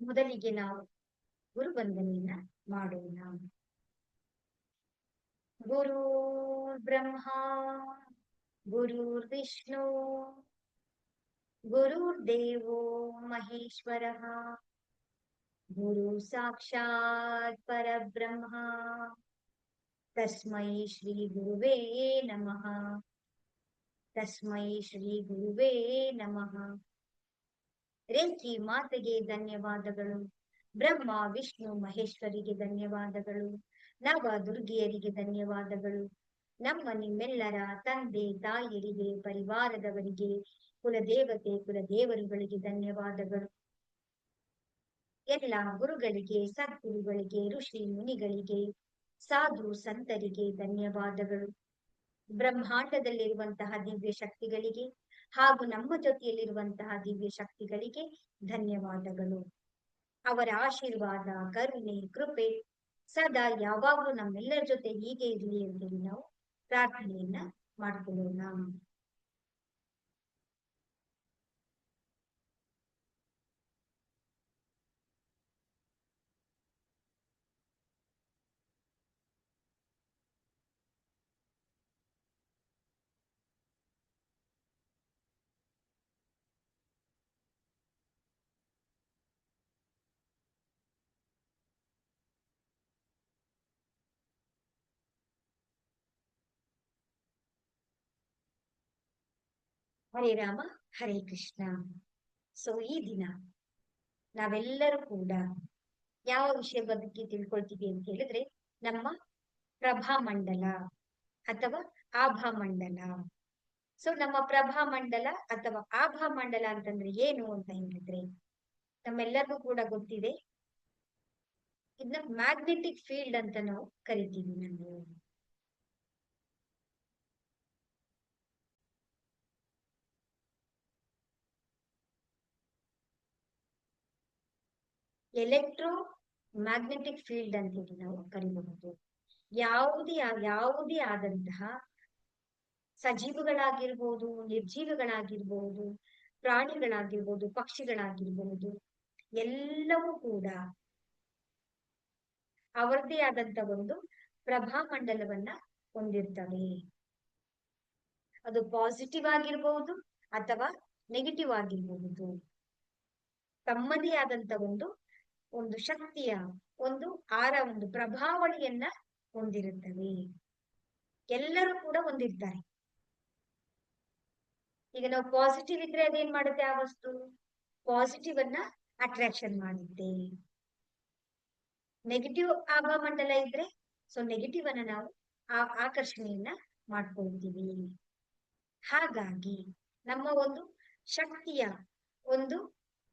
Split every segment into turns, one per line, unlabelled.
ಮೊದಲಿಗೆ ನಾವು ಗುರು ವಂದನೆಯನ್ನ ಮಾಡೋಣ. ಗುರು ಬ್ರಹ್ಮ ಗುರುರ್ವಿಷ್ಣು ಗುರುರ್ದೇವೋ ಮಹೇಶ್ವರಃ ಗುರು ಸಾಕ್ಷಾತ್ ಪರಬ್ರಹ್ಮ ತಸ್ಮೈ ಶ್ರೀ ಗುರುವೇ ನಮಃ. ತಸ್ಮೈ ಶ್ರೀ ಗುರುವೇ ನಮಃ. ರೇಖಿ ಮಾತೆಗೆ ಧನ್ಯವಾದಗಳು. ಬ್ರಹ್ಮ ವಿಷ್ಣು ಮಹೇಶ್ವರಿಗೆ ಧನ್ಯವಾದಗಳು. ನವ ದುರ್ಗಿಯರಿಗೆ ಧನ್ಯವಾದಗಳು. ನಮ್ಮ ನಿಮ್ಮೆಲ್ಲರ ತಂದೆ ತಾಯಿಯರಿಗೆ, ಪರಿವಾರದವರಿಗೆ, ಕುಲದೇವತೆ ಕುಲದೇವರುಗಳಿಗೆ ಧನ್ಯವಾದಗಳು. ಎಲ್ಲ ಗುರುಗಳಿಗೆ, ಸದ್ಗುರುಗಳಿಗೆ, ಋಷಿ ಮುನಿಗಳಿಗೆ, ಸಾಧು ಸಂತರಿಗೆ ಧನ್ಯವಾದಗಳು. ಬ್ರಹ್ಮಾಂಡದಲ್ಲಿರುವಂತಹ ದಿವ್ಯ ಶಕ್ತಿಗಳಿಗೆ ಹಾಗೂ ನಮ್ಮ ಜೊತೆಯಲ್ಲಿರುವಂತಹ ದಿವ್ಯ ಶಕ್ತಿಗಳಿಗೆ ಧನ್ಯವಾದಗಳು. ಅವರ ಆಶೀರ್ವಾದ, ಕರುಣೆ, ಕೃಪೆ ಸದಾ ಯಾವಾಗಲೂ ನಮ್ಮೆಲ್ಲರ ಜೊತೆ ಹೀಗೆ ಇರಲಿ ಅಂತೇಳಿ ನಾವು ಪ್ರಾರ್ಥನೆಯನ್ನ ಮಾಡ್ಕೊಳ್ಳೋಣ. ಹರೇ ರಾಮ ಹರೇ ಕೃಷ್ಣ. ಸೊ ಈ ದಿನ ನಾವೆಲ್ಲರೂ ಕೂಡ ಯಾವ ವಿಷಯ ಬಗ್ಗೆ ತಿಳ್ಕೊಳ್ತೀವಿ ಅಂತ ಹೇಳಿದ್ರೆ, ನಮ್ಮ ಪ್ರಭಾಮಂಡಲ ಅಥವಾ ಆಭಾಮಂಡಲ. ಸೊ ನಮ್ಮ ಪ್ರಭಾಮಂಡಲ ಅಥವಾ ಆಭಾಮಂಡಲ ಅಂತಂದ್ರೆ ಏನು ಅಂತ ಹೇಳಿದ್ರೆ, ನಮ್ಮೆಲ್ಲರಿಗೂ ಕೂಡ ಗೊತ್ತಿದೆ, ಇದನ್ನ ಮ್ಯಾಗ್ನೆಟಿಕ್ ಫೀಲ್ಡ್ ಅಂತ ನಾವು ಕರಿತೀವಿ. ನಾವು ಎಲೆಕ್ಟ್ರೋ ಮ್ಯಾಗ್ನೆಟಿಕ್ ಫೀಲ್ಡ್ ಅಂತ ಹೇಳಿ ನಾವು ಕರಿಬಹುದು. ಯಾವುದೇ ಆದಂತಹ ಸಜೀವಗಳಾಗಿರ್ಬೋದು, ನಿರ್ಜೀವಗಳಾಗಿರ್ಬೋದು, ಪ್ರಾಣಿಗಳಾಗಿರ್ಬೋದು, ಪಕ್ಷಿಗಳಾಗಿರ್ಬೋದು, ಎಲ್ಲವೂ ಕೂಡ ಅವರದೇ ಆದಂತ ಒಂದು ಪ್ರಭಾಮಂಡಲವನ್ನ ಹೊಂದಿರ್ತವೆ. ಅದು ಪಾಸಿಟಿವ್ ಆಗಿರ್ಬಹುದು ಅಥವಾ ನೆಗೆಟಿವ್ ಆಗಿರ್ಬಹುದು. ತಮ್ಮದೇ ಆದಂತ ಒಂದು ಶಕ್ತಿಯ ಒಂದು ಪ್ರಭಾವಳಿಯನ್ನ ಹೊಂದಿರುತ್ತವೆ. ಎಲ್ಲರೂ ಕೂಡ ಹೊಂದಿರ್ತಾರೆ. ಈಗ ನಾವು ಪಾಸಿಟಿವ್ ಇದ್ರೆ ಅದೇನ್ ಮಾಡುತ್ತೆ, ಆ ವಸ್ತು ಪಾಸಿಟಿವ್ ಅನ್ನ ಅಟ್ರಾಕ್ಷನ್ ಮಾಡುತ್ತೆ. ನೆಗೆಟಿವ್ ಆಭಾಮಂಡಲ ಇದ್ರೆ ಸೊ ನೆಗೆಟಿವ್ ಅನ್ನ ನಾವು ಆಕರ್ಷಣೆಯನ್ನ ಮಾಡ್ಕೊಳ್ತೀವಿ. ಹಾಗಾಗಿ ನಮ್ಮ ಒಂದು ಶಕ್ತಿಯ ಒಂದು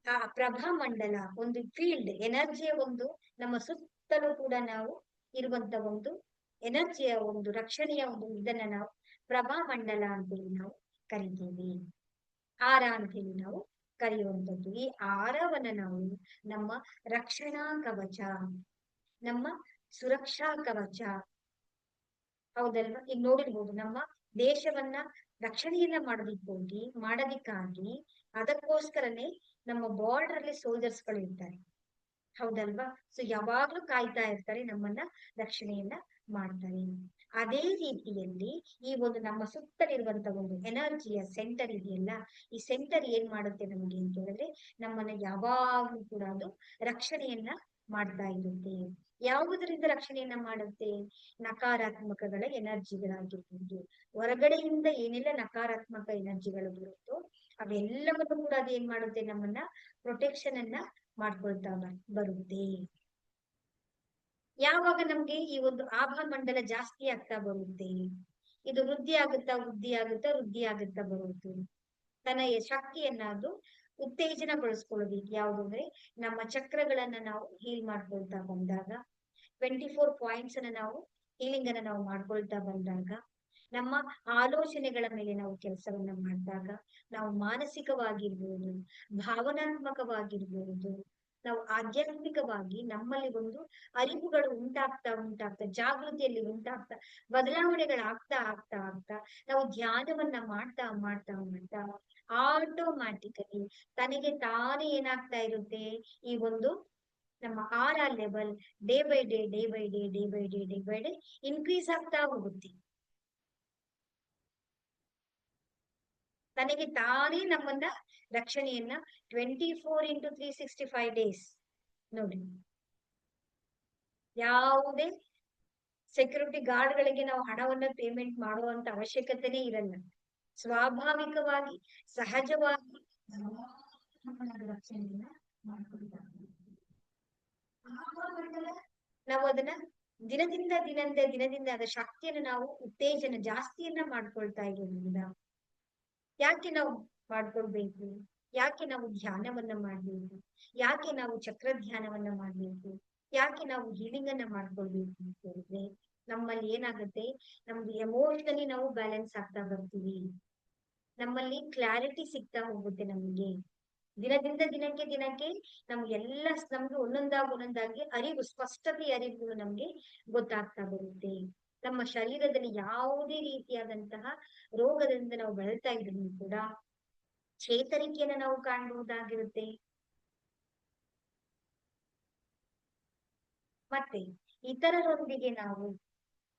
ಆ ಪ್ರಭಾಮಂಡಲ, ಒಂದು ಫೀಲ್ಡ್ ಎನರ್ಜಿಯ ನಮ್ಮ ಸುತ್ತಲೂ ಕೂಡ ನಾವು ಇರುವಂತ ಒಂದು ಎನರ್ಜಿಯ ಒಂದು ರಕ್ಷಣೆಯ ಇದನ್ನ ನಾವು ಪ್ರಭಾಮಂಡಲ ಅಂತೇಳಿ ನಾವು ಕರಿತೀವಿ. ಆರ ಅಂತೇಳಿ ನಾವು ಕರೆಯುವಂಥದ್ದು. ಈ ಆರವನ್ನ ನಾವು ನಮ್ಮ ರಕ್ಷಣಾ ಕವಚ, ನಮ್ಮ ಸುರಕ್ಷಾ ಕವಚ, ಹೌದಲ್ವಾ? ಈಗ ನೋಡಿರ್ಬೋದು, ನಮ್ಮ ದೇಶವನ್ನ ರಕ್ಷಣೆಯನ್ನ ಮಾಡೋದಿಕ್ಕಾಗಿ ಅದಕ್ಕೋಸ್ಕರನೇ ನಮ್ಮ ಬಾರ್ಡರ್ ಅಲ್ಲಿ ಸೋಲ್ಜರ್ಸ್ ಗಳು ಇರ್ತಾರೆ, ಹೌದಲ್ವಾ? ಸೊ ಯಾವಾಗ್ಲೂ ಕಾಯ್ತಾ ಇರ್ತಾರೆ, ನಮ್ಮನ್ನ ರಕ್ಷಣೆಯನ್ನ ಮಾಡ್ತಾರೆ. ಅದೇ ರೀತಿಯಲ್ಲಿ ಈ ನಮ್ಮ ಸುತ್ತಲಿರುವಂತ ಒಂದು ಎನರ್ಜಿಯ ಸೆಂಟರ್ ಇದೆಯಲ್ಲ, ಈ ಸೆಂಟರ್ ಏನ್ ಮಾಡುತ್ತೆ ನಮಗೆ ಅಂತ ಹೇಳಿದ್ರೆ, ನಮ್ಮನ್ನ ಯಾವಾಗ್ಲೂ ಕೂಡ ಅದು ರಕ್ಷಣೆಯನ್ನ ಮಾಡ್ತಾ ಇರುತ್ತೆ. ಯಾವುದರಿಂದ ರಕ್ಷಣೆಯನ್ನ ಮಾಡುತ್ತೆ? ನಕಾರಾತ್ಮಕಗಳ ಎನರ್ಜಿಗಳಾಗಿರ್ಬೋದು, ಹೊರಗಡೆಯಿಂದ ಏನೆಲ್ಲ ನಕಾರಾತ್ಮಕ ಎನರ್ಜಿಗಳು ಬರುತ್ತೋ ಅವೆಲ್ಲವನ್ನು ಕೂಡ ಅದೇನ್ ಮಾಡುತ್ತೆ, ನಮ್ಮನ್ನ ಪ್ರೊಟೆಕ್ಷನ್ ಅನ್ನ ಮಾಡ್ಕೊಳ್ತಾ ಬರುತ್ತೆ. ಯಾವಾಗ ನಮ್ಗೆ ಈ ಒಂದು ಆಭಾಮಂಡಲ ಜಾಸ್ತಿ ಆಗ್ತಾ ಬರುತ್ತೆ, ಇದು ವೃದ್ಧಿ ಆಗುತ್ತಾ ಬರುತ್ತೆ. ತನ್ನ ಶಕ್ತಿಯನ್ನ ಅದು ಉತ್ತೇಜನಗೊಳಿಸ್ಕೊಳ್ಳೋದಿಕ್ಕೆ ಯಾವುದು ಅಂದ್ರೆ, ನಮ್ಮ ಚಕ್ರಗಳನ್ನ ನಾವು ಹೀಲ್ ಮಾಡ್ಕೊಳ್ತಾ ಬಂದಾಗ, 24 ಪಾಯಿಂಟ್ಸ್ ಅನ್ನ ನಾವು ಹೀಲಿಂಗ್ ಅನ್ನ ನಾವು ಮಾಡ್ಕೊಳ್ತಾ ಬಂದಾಗ, ನಮ್ಮ ಆಲೋಚನೆಗಳ ಮೇಲೆ ನಾವು ಕೆಲಸವನ್ನ ಮಾಡಿದಾಗ, ನಾವು ಮಾನಸಿಕವಾಗಿರ್ಬೋದು, ಭಾವನಾತ್ಮಕವಾಗಿರ್ಬೋದು, ನಾವು ಆಧ್ಯಾತ್ಮಿಕವಾಗಿ ನಮ್ಮಲ್ಲಿ ಒಂದು ಅರಿವುಗಳು ಉಂಟಾಗ್ತಾ ಜಾಗೃತಿಯಲ್ಲಿ ಉಂಟಾಗ್ತಾ ಬದಲಾವಣೆಗಳಾಗ್ತಾ ಆಗ್ತಾ ಆಗ್ತಾ ನಾವು ಧ್ಯಾನವನ್ನ ಮಾಡ್ತಾ ಮಾಡ್ತಾ ಮಾಡ್ತಾ ಆಟೋಮ್ಯಾಟಿಕಲಿ ತನಗೆ ತಾನೇ ಏನಾಗ್ತಾ ಇರುತ್ತೆ, ಈ ಒಂದು ನಮ್ಮ level day by day day by day day by day day by day increase ಆಗ್ತಾ ಹೋಗುತ್ತೆ. ತನಗೆ ತಾನೇ ನಮ್ಮನ್ನ ರಕ್ಷಣೆಯನ್ನ 24x365 days ನೋಡಿ, ಯಾವುದೇ ಸೆಕ್ಯೂರಿಟಿ ಗಾರ್ಡ್ಗಳಿಗೆ ನಾವು ಹಣವನ್ನ ಪೇಮೆಂಟ್ ಮಾಡುವಂತ ಅವಶ್ಯಕತೆನೇ ಇರಲ್ಲ. ಸ್ವಾಭಾವಿಕವಾಗಿ ಸಹಜವಾಗಿ ರಕ್ಷಣೆಯನ್ನ ನಾವು ಅದನ್ನ ದಿನದಿಂದ ಅದರ ಶಕ್ತಿಯನ್ನು ನಾವು ಉತ್ತೇಜನ ಜಾಸ್ತಿಯನ್ನ ಮಾಡ್ಕೊಳ್ತಾ ಇರೋದ್ರಿಂದ ಯಾಕೆ ನಾವು ಮಾಡ್ಕೊಳ್ಬೇಕು, ಯಾಕೆ ನಾವು ಧ್ಯಾನವನ್ನ ಮಾಡ್ಬೇಕು, ಯಾಕೆ ನಾವು ಚಕ್ರ ಧ್ಯಾನವನ್ನ ಮಾಡ್ಬೇಕು, ಯಾಕೆ ನಾವು ಹೀಲಿಂಗ್ ಅನ್ನ ಮಾಡ್ಕೊಳ್ಬೇಕು ಅಂತ ಹೇಳಿದ್ರೆ ನಮ್ಮಲ್ಲಿ ಏನಾಗುತ್ತೆ, ನಮ್ದು ಎಮೋಷನಲಿ ನಾವು ಬ್ಯಾಲೆನ್ಸ್ ಆಗ್ತಾ ಬರ್ತೀವಿ, ನಮ್ಮಲ್ಲಿ ಕ್ಲಾರಿಟಿ ಸಿಗ್ತಾ ಹೋಗುತ್ತೆ. ನಮ್ಗೆ ದಿನಕ್ಕೆ ನಮ್ಗೆಲ್ಲ ನಮ್ಗೆ ಒಂದೊಂದಾಗಿ ಅರಿವು, ಸ್ಪಷ್ಟತೆ ಅರಿವು ನಮ್ಗೆ ಗೊತ್ತಾಗ್ತಾ ಬರುತ್ತೆ. ನಮ್ಮ ಶರೀರದಲ್ಲಿ ಯಾವುದೇ ರೀತಿಯಾದಂತಹ ರೋಗದಿಂದ ನಾವು ಬಳಲ್ತಾ ಇದ್ರು ಕೂಡ ಚೇತರಿಕೆಯನ್ನು ನಾವು ಕಾಣಬಹುದಾಗಿರುತ್ತೆ. ಮತ್ತೆ ಇತರರೊಂದಿಗೆ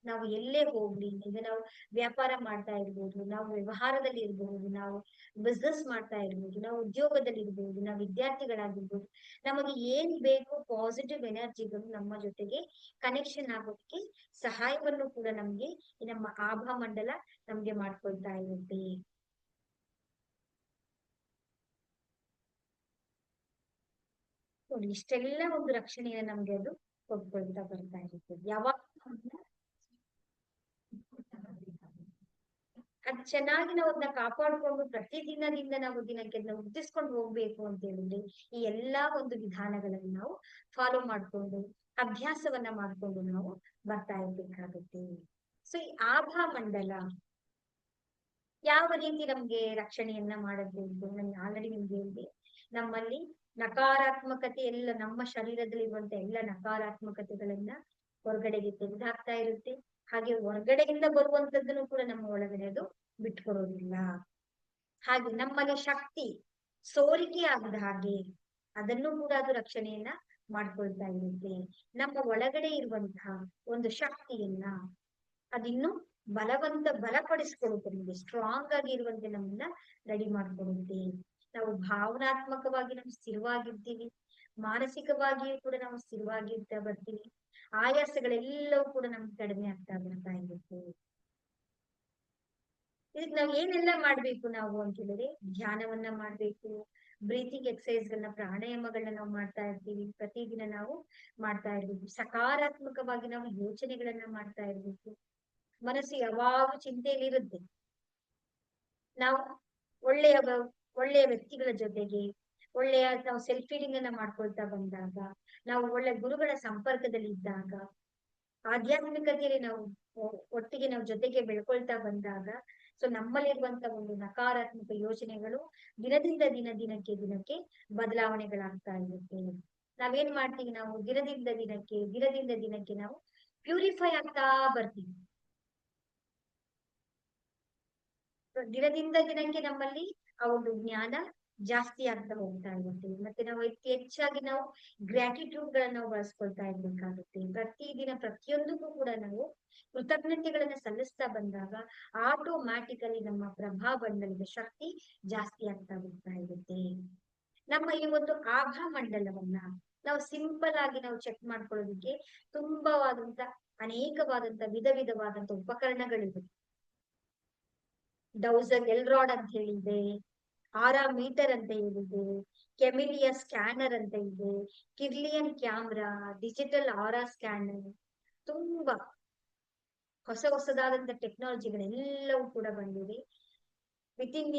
ನಾವು ಎಲ್ಲೇ ಹೋಗ್ಲಿ, ಈಗ ನಾವು ವ್ಯಾಪಾರ ಮಾಡ್ತಾ ಇರ್ಬೋದು, ನಾವು ವ್ಯವಹಾರದಲ್ಲಿ ಇರ್ಬಹುದು, ನಾವು ಬಿಸ್ನೆಸ್ ಮಾಡ್ತಾ ಇರ್ಬೋದು, ನಾವು ಉದ್ಯೋಗದಲ್ಲಿ ಇರ್ಬೋದು, ನಾವು ವಿದ್ಯಾರ್ಥಿಗಳಾಗಿರ್ಬೋದು, ನಮಗೆ ಏನ್ ಬೇಕು ಪಾಸಿಟಿವ್ ಎನರ್ಜಿಗಳು ನಮ್ಮ ಜೊತೆಗೆ ಕನೆಕ್ಷನ್ ಆಗೋದಕ್ಕೆ ಸಹಾಯವನ್ನು ಕೂಡ ನಮ್ಗೆ ನಮ್ಮ ಆಭಾ ಮಂಡಲ ನಮ್ಗೆ ಮಾಡ್ಕೊಳ್ತಾ ಇರುತ್ತೆ. ಇಷ್ಟೆಲ್ಲ ಒಂದು ರಕ್ಷಣೆಯನ್ನ ನಮ್ಗೆ ಅದು ಕೊಟ್ಕೊಳ್ತಾ ಬರ್ತಾ ಇರುತ್ತೆ. ಯಾವಾಗ ಅದ್ ಚೆನ್ನಾಗಿ ನಾವು ಅದನ್ನ ಕಾಪಾಡ್ಕೊಂಡು ಪ್ರತಿದಿನದಿಂದ ನಾವು ದಿನಕ್ಕೆ ವೃದ್ಧಿಸ್ಕೊಂಡು ಹೋಗ್ಬೇಕು ಅಂತ ಹೇಳಿದ್ರೆ ಈ ಎಲ್ಲಾ ಒಂದು ವಿಧಾನಗಳನ್ನ ನಾವು ಫಾಲೋ ಮಾಡ್ಕೊಂಡು ಅಭ್ಯಾಸವನ್ನ ಮಾಡ್ಕೊಂಡು ನಾವು ಬರ್ತಾ ಇರ್ಬೇಕಾಗುತ್ತೆ. ಸೊ ಈ ಆಭಾ ಮಂಡಲ ಯಾವ ರೀತಿ ನಮ್ಗೆ ರಕ್ಷಣೆಯನ್ನ ಮಾಡಬಹುದು, ನಾನು ಆಲ್ರೆಡಿ ನಿಮ್ಗೆ ಹೇಳಿದೆ. ನಮ್ಮಲ್ಲಿ ನಕಾರಾತ್ಮಕತೆ ಎಲ್ಲ, ನಮ್ಮ ಶರೀರದಲ್ಲಿ ಇರುವಂತ ಎಲ್ಲ ನಕಾರಾತ್ಮಕತೆಗಳನ್ನ ಹೊರಗಡೆಗೆ ತೆಗೆದುಹಾಕ್ತಾ ಇರುತ್ತೆ. ಹಾಗೆ ಹೊರಗಡೆಯಿಂದ ಬರುವಂತದ್ದನ್ನು ಕೂಡ ನಮ್ಮ ಒಳಗಡೆ ಅದು ಬಿಟ್ಕೊಡೋದಿಲ್ಲ. ಹಾಗೆ ನಮ್ಮಲ್ಲಿ ಶಕ್ತಿ ಸೋರಿಕೆ ಆಗದ ಹಾಗೆ ಅದನ್ನು ಕೂಡ ಅದು ರಕ್ಷಣೆಯನ್ನ ಮಾಡ್ಕೊಳ್ತಾ ಇರುತ್ತೆ. ನಮ್ಮ ಒಳಗಡೆ ಇರುವಂತಹ ಒಂದು ಶಕ್ತಿಯನ್ನ ಅದಿನ್ನು ಬಲಪಡಿಸ್ಕೊಡುತ್ತೆ, ನಮ್ಗೆ ಸ್ಟ್ರಾಂಗ್ ಆಗಿ ಇರುವಂತೆ ನಮ್ಮನ್ನ ರೆಡಿ ಮಾಡ್ಕೊಡುತ್ತೆ. ನಾವು ಭಾವನಾತ್ಮಕವಾಗಿ ನಾವು ಸ್ಥಿರವಾಗಿರ್ತೀವಿ, ಮಾನಸಿಕವಾಗಿಯೂ ಕೂಡ ನಾವು ಸ್ಥಿರವಾಗಿರ್ತಾ ಬರ್ತೀವಿ. ಆಯಾಸಗಳೆಲ್ಲವೂ ಕೂಡ ನಮ್ಗೆ ಕಡಿಮೆ ಆಗ್ತಾ ಬರ್ತಾ ಇರುತ್ತೆ. ಇದಕ್ಕೆ ನಾವ್ ಏನೆಲ್ಲ ಮಾಡ್ಬೇಕು ನಾವು ಅಂತ ಹೇಳಿದ್ರೆ, ಧ್ಯಾನವನ್ನ ಮಾಡ್ಬೇಕು, ಬ್ರೀತಿಂಗ್ ಎಕ್ಸಸೈಸ್ ಗಳನ್ನ, ಪ್ರಾಣಾಯಾಮಗಳನ್ನ ನಾವು ಮಾಡ್ತಾ ಇರ್ತೀವಿ, ಪ್ರತಿದಿನ ನಾವು ಮಾಡ್ತಾ ಇರ್ಬೇಕು. ಸಕಾರಾತ್ಮಕವಾಗಿ ನಾವು ಯೋಚನೆಗಳನ್ನ ಮಾಡ್ತಾ ಇರ್ಬೇಕು. ಮನಸ್ಸು ಯಾವಾಗೂ ಚಿಂತೆಯಲ್ಲಿ ಇರುತ್ತೆ. ನಾವು ಒಳ್ಳೆಯ ವ್ಯಕ್ತಿಗಳ ಜೊತೆಗೆ ನಾವು ಸೆಲ್ಫ್ ಫೀಲಿಂಗ್ ಅನ್ನ ಮಾಡ್ಕೊಳ್ತಾ ಬಂದಾಗ, ನಾವು ಒಳ್ಳೆ ಗುರುಗಳ ಸಂಪರ್ಕದಲ್ಲಿ ಇದ್ದಾಗ, ಆಧ್ಯಾತ್ಮಿಕತೆಯಲ್ಲಿ ನಾವು ಒಟ್ಟಿಗೆ ನಾವು ಜೊತೆಗೆ ಬೆಳ್ಕೊಳ್ತಾ ಬಂದಾಗ, ಸೊ ನಮ್ಮಲ್ಲಿರುವಂತ ಒಂದು ನಕಾರಾತ್ಮಕ ಯೋಚನೆಗಳು ದಿನಕ್ಕೆ ಬದಲಾವಣೆಗಳಾಗ್ತಾ ಇರುತ್ತೆ. ನಾವೇನ್ ಮಾಡ್ತೀವಿ, ನಾವು ದಿನದಿಂದ ದಿನಕ್ಕೆ ನಾವು ಪ್ಯೂರಿಫೈ ಆಗ್ತಾ ಬರ್ತೀವಿ. ದಿನಕ್ಕೆ ನಮ್ಮಲ್ಲಿ ಆ ಒಂದು ಜ್ಞಾನ ಜಾಸ್ತಿ ಆಗ್ತಾ ಹೋಗ್ತಾ ಇರುತ್ತೆ. ಮತ್ತೆ ನಾವು ಹೆಚ್ಚಾಗಿ ನಾವು ಗ್ರಾಟಿಟ್ಯೂಡ್ ಗಳನ್ನ ನಾವು ಬಳಸ್ಕೊಳ್ತಾ ಇರ್ಬೇಕಾಗುತ್ತೆ. ಪ್ರತಿದಿನ ಪ್ರತಿಯೊಂದಕ್ಕೂ ಕೂಡ ನಾವು ಕೃತಜ್ಞತೆಗಳನ್ನ ಸಲ್ಲಿಸ್ತಾ ಬಂದಾಗ ಆಟೋಮ್ಯಾಟಿಕಲಿ ನಮ್ಮ ಪ್ರಭಾವಂಡಲದ ಶಕ್ತಿ ಜಾಸ್ತಿ ಆಗ್ತಾ ಹೋಗ್ತಾ ಇರುತ್ತೆ. ನಮ್ಮ ಈ ಒಂದು ಆಭಾ ಮಂಡಲವನ್ನ ನಾವು ಸಿಂಪಲ್ ಆಗಿ ನಾವು ಚೆಕ್ ಮಾಡ್ಕೊಳ್ಳೋದಕ್ಕೆ ಅನೇಕವಾದಂತ ವಿಧವಾದಂತ ಉಪಕರಣಗಳಿವೆ. ಡೌಸರ್ ಎಲ್ರಾಡ್ ಅಂತ ಹೇಳಿದೆ, ಆರಾ ಮೀಟರ್ ಅಂತ ಹೇಳಿದೆ, ಕೆಮಿಲಿಯಾ ಸ್ಕ್ಯಾನರ್ ಅಂತ ಇದೆ, ಕಿರ್ಲಿಯನ್ ಕ್ಯಾಮ್ರಾ, ಡಿಜಿಟಲ್ ಆರಾ ಸ್ಕ್ಯಾನರ್, ತುಂಬಾ ಹೊಸದಾದಂತ ಟೆಕ್ನಾಲಜಿಗಳೆಲ್ಲವೂ ಕೂಡ ಬಂದಿವೆ. ವಿತಿನ್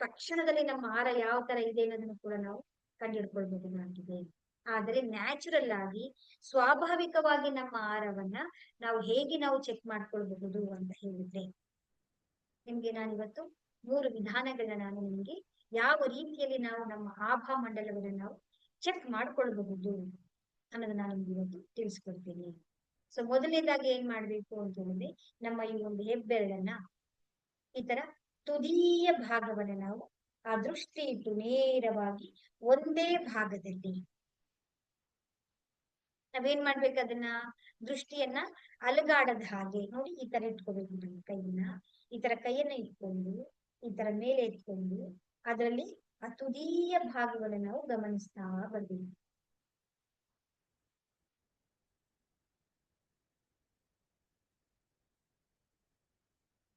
ತಕ್ಷಣದಲ್ಲಿ ನಮ್ಮ ಆರ ಯಾವ ತರ ಇದೆ ಅನ್ನೋದನ್ನು ಕೂಡ ನಾವು ಕಂಡುಹಿಡ್ಕೊಳ್ಬಹುದಾಗಿದೆ. ಆದರೆ ನ್ಯಾಚುರಲ್ ಆಗಿ ಸ್ವಾಭಾವಿಕವಾಗಿ ನಮ್ಮ ಆಹಾರವನ್ನ ನಾವು ಹೇಗೆ ನಾವು ಚೆಕ್ ಮಾಡ್ಕೊಳ್ಬಹುದು ಅಂತ ಹೇಳಿದ್ರೆ, ನಿಮ್ಗೆ ನಾನಿವತ್ತು 3 ವಿಧಾನಗಳನ್ನ ನಾನು ನಿಮ್ಗೆ ಯಾವ ರೀತಿಯಲ್ಲಿ ನಾವು ನಮ್ಮ ಆಭಾ ಮಂಡಲವನ್ನು ನಾವು ಚೆಕ್ ಮಾಡ್ಕೊಳ್ಬಹುದು ಅನ್ನೋದು ನಾನು ನಿಮ್ಗೆ ಇವತ್ತು ತಿಳಿಸ್ಕೊಡ್ತೀನಿ. ಸೊ ಮೊದಲನೇದಾಗಿ ಏನ್ ಮಾಡ್ಬೇಕು ಅಂತ ಹೇಳಿದ್ರೆ, ನಮ್ಮ ಈ ಒಂದು ಹೆಬ್ಬೆರಳನ್ನ ಈ ತರ ತುದಿಯ ಭಾಗವನ್ನ ನಾವು ಆ ದೃಷ್ಟಿ ಇಟ್ಟು ನೇರವಾಗಿ ಒಂದೇ ಭಾಗದಲ್ಲಿ ನಾವೇನ್ ಮಾಡ್ಬೇಕು, ಅದನ್ನ ದೃಷ್ಟಿಯನ್ನ ಅಲುಗಾಡದ ಹಾಗೆ ನೋಡಿ ಈ ತರ ಇಟ್ಕೋಬೇಕು. ನಮ್ಮ ಕೈಯನ್ನ ಈ ತರ ಕೈಯನ್ನ ಇಟ್ಕೊಂಡು ಈ ತರ ಮೇಲೆ ಇಟ್ಕೊಂಡು ಅದರಲ್ಲಿ ಆ ತುದಿಯ ಭಾಗವನ್ನು ನಾವು ಗಮನಿಸ್ತಾ ಬರ್ಬೇಕು.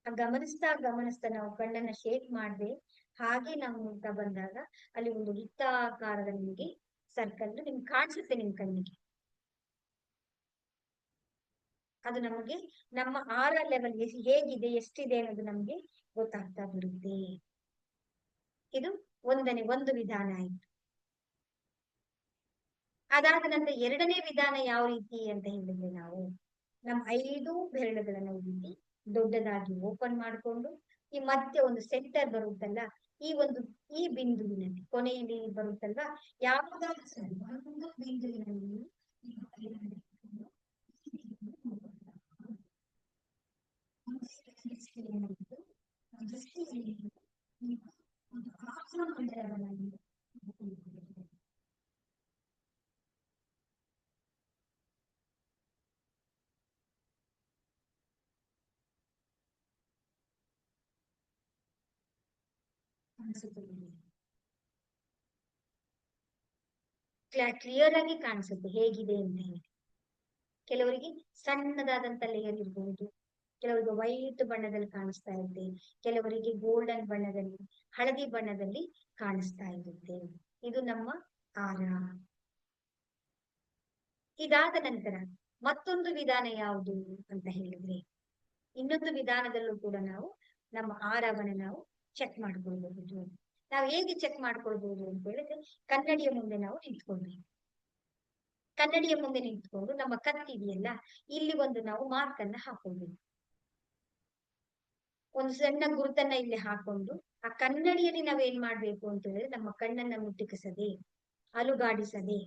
ಆ ಗಮನಿಸ್ತಾ ಗಮನಿಸ್ತಾ ನಾವು ಕಣ್ಣನ್ನ ಶೇಕ್ ಮಾಡ್ದೆ ಹಾಗೆ ನಾವು ನೋಡ್ತಾ ಬಂದಾಗ ಅಲ್ಲಿ ಒಂದು ವೃತ್ತಾಕಾರದ ನಿಮಗೆ ಸರ್ಕಲ್ ನಿಮ್ಗೆ ಕಾಣಿಸುತ್ತೆ ನಿಮ್ ಕಣ್ಣಿಗೆ. ಅದು ನಮಗೆ ನಮ್ಮ ಆರ ಲೆವೆಲ್ ಹೇಗಿದೆ ಎಷ್ಟಿದೆ ಅನ್ನೋದು ನಮ್ಗೆ ಗೊತ್ತಾಗ್ತಾ ಬರುತ್ತೆ. ಇದು ಒಂದು ವಿಧಾನ ಆಯ್ತು. ಅದಾದ ನಂತರ ಎರಡನೇ ವಿಧಾನ ಯಾವ ರೀತಿ ಅಂತ ಹೇಳಿದ್ರೆ, ನಾವು ನಮ್ಮ 5 ಬೆರಳುಗಳನ್ನ ಈ ರೀತಿ ದೊಡ್ಡದಾಗಿ ಓಪನ್ ಮಾಡಿಕೊಂಡು ಈ ಮತ್ತೆ ಒಂದು ಸೆಂಟರ್ ಬರುತ್ತಲ್ಲ, ಈ ಬಿಂದುವಿನಲ್ಲಿ ಕೊನೆಯಲ್ಲಿ ಬರುತ್ತಲ್ವಾ, ಯಾವುದಾದ್ರೂ ಸರಿ ಒಂದು ಬಿಂದುವಿನಲ್ಲಿ ಕ್ಲಿಯರ್ ಆಗಿ ಕಾಣಿಸುತ್ತೆ ಹೇಗಿದೆ ಅಂತ ಹೇಳಿ. ಕೆಲವರಿಗೆ ಸಣ್ಣದಾದಂತ ಲೇಯರ್ ಇರಬಹುದು, ಕೆಲವರಿಗೆ ವೈಟ್ ಬಣ್ಣದಲ್ಲಿ ಕಾಣಿಸ್ತಾ ಇರುತ್ತೆ, ಕೆಲವರಿಗೆ ಗೋಲ್ಡನ್ ಬಣ್ಣದಲ್ಲಿ ಹಳದಿ ಬಣ್ಣದಲ್ಲಿ ಕಾಣಿಸ್ತಾ ಇರುತ್ತೆ. ಇದು ನಮ್ಮ ಆರ. ಇದಾದ ನಂತರ ಮತ್ತೊಂದು ವಿಧಾನ ಯಾವುದು ಅಂತ ಹೇಳಿದ್ರೆ, ಇನ್ನೊಂದು ವಿಧಾನದಲ್ಲೂ ಕೂಡ ನಾವು ನಮ್ಮ ಆರವನ್ನ ನಾವು ಚೆಕ್ ಮಾಡ್ಕೊಳ್ಬಹುದು. ನಾವು ಹೇಗೆ ಚೆಕ್ ಮಾಡ್ಕೊಳ್ಬಹುದು ಅಂತ ಹೇಳಿದ್ರೆ, ಕನ್ನಡಿಯ ಮುಂದೆ ನಾವು ನಿಂತ್ಕೊಳ್ಬೇಕು. ಕನ್ನಡಿಯ ಮುಂದೆ ನಿಂತ್ಕೊಂಡು ನಮ್ಮ ಕತ್ತಿದೆಯಲ್ಲ, ಇಲ್ಲಿ ಒಂದು ನಾವು ಮಾರ್ಕ್ ಅನ್ನ ಹಾಕೊಳ್ಬೇಕು. ಒಂದು ಸಣ್ಣ ಗುರುತನ್ನ ಇಲ್ಲಿ ಹಾಕೊಂಡು ಆ ಕನ್ನಡಿಯಲ್ಲಿ ನಾವೇನ್ ಮಾಡ್ಬೇಕು ಅಂತ ಹೇಳಿದ್ರೆ, ನಮ್ಮ ಕಣ್ಣನ್ನ ಮುಟ್ಟಿಸದೆ, ಅಲುಗಾಡಿಸದೆ,